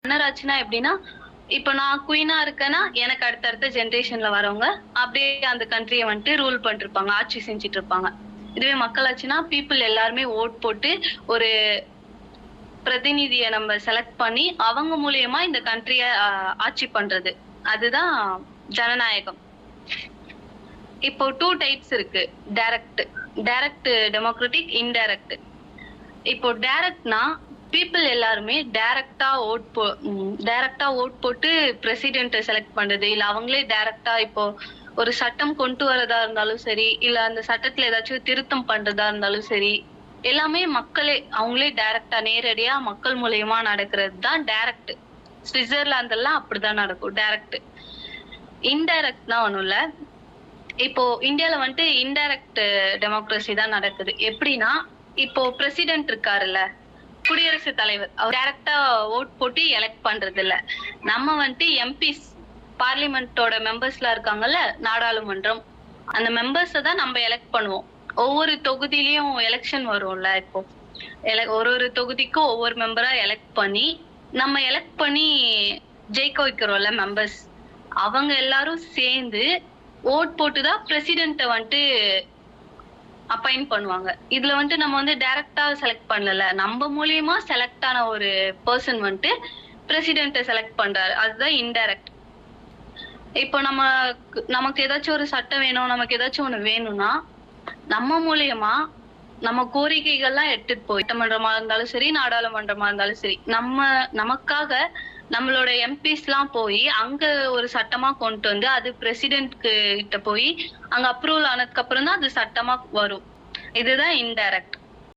மன்னர் ஆட்சினா எப்படின்னா, இப்ப நான் குயினா இருக்கேன்னா, எனக்கு அடுத்தடுத்த ஜெனரேஷன்ல வரவங்க அப்படியே அந்த கண்ட்ரிய வந்துட்டு ரூல் பண்ணிருப்பாங்க, ஆட்சி செஞ்சுட்டு இருப்பாங்க. இதுவே மக்களாட்சினா பீப்பிள் எல்லாருமே ஓட் போட்டு ஒரு பிரதிநிதிய நம்ம செலக்ட் பண்ணி அவங்க மூலியமா இந்த கண்ட்ரிய ஆட்சி பண்றது. அதுதான் ஜனநாயகம். இப்போ 2 டைப்ஸ் இருக்கு. Direct direct democratic, indirect. இப்போ டைரக்ட்னா பீப்பிள் எல்லாருமே டைரக்டா ஓட் போட்டு பிரசிடென்ட்ட செலக்ட் பண்றது. இல்ல அவங்களே டைரக்டா இப்போ ஒரு சட்டம் கொண்டு வரதா இருந்தாலும் சரி, இல்ல அந்த சட்டத்துல ஏதாச்சும் திருத்தம் பண்றதா இருந்தாலும் சரி, எல்லாமே மக்களே அவங்களே டைரக்டா நேரடியா மக்கள் மூலியமா நடக்கிறது தான் டைரக்ட். சுவிட்சர்லாந்து எல்லாம் அப்படிதான் நடக்கும் டைரக்ட். இன்டைரக்ட்னா ஒண்ணும் இல்ல. இப்போ இந்தியால வந்துட்டு இன்டைரக்ட் டெமோக்ரஸி தான் நடக்குது. எப்படின்னா, இப்போ பிரசிடென்ட் இருக்காருல்ல, குடியரசுத் தலைவர், அவர் டைரக்டா ஓட் போட்டு எலெக்ட் பண்றது இல்ல. நம்ம வந்துட்டு எம்பிஸ், பார்லிமெண்டோட மெம்பர்ஸ்லாம் இருக்காங்கல்ல, நாடாளுமன்றம், அந்த மெம்பர்ஸ தான் நம்ம எலெக்ட் பண்ணுவோம். ஒவ்வொரு தொகுதியிலயும் எலெக்ஷன் வரும்ல. இப்போ ஒரு தொகுதிக்கும் ஒவ்வொரு மெம்பரா எலெக்ட் பண்ணி ஜெயிக்க வைக்கிறோம்ல மெம்பர்ஸ். அவங்க எல்லாரும் சேர்ந்து ஓட் போட்டுதான் பிரசிடென்ட்ட வந்துட்டு அப்பாயிண்ட் பண்ணுவாங்க. இதுல வந்துட்டு நம்ம வந்து டைரக்டா செலக்ட் பண்ணல, நம்ம மூலியமா செலக்ட் ஆன ஒரு பர்சன் வந்துட்டு பிரசிடென்ட்ட செலக்ட் பண்றாரு. அதுதான் இன்டைரக்ட். இப்போ நமக்கு ஏதாச்சும் ஒரு சட்டம் வேணும், நமக்கு ஏதாச்சும் ஒண்ணு வேணும்னா நம்ம மூலியமா நம்ம கோரிக்கைகள்லாம் எடுத்துட்டு போய் சட்டமன்றமா இருந்தாலும் சரி, நாடாளுமன்றமா இருந்தாலும் சரி, நமக்காக நம்மளோட எம்பிஸ் எல்லாம் போய் அங்க ஒரு சட்டமா கொண்டு வந்து அது பிரசிடென்ட் கிட்ட போய் அங்க அப்ரூவல் ஆனதுக்கு அப்புறம் தான் அது சட்டமா வரும். இதுதான் இன்டைரக்ட்.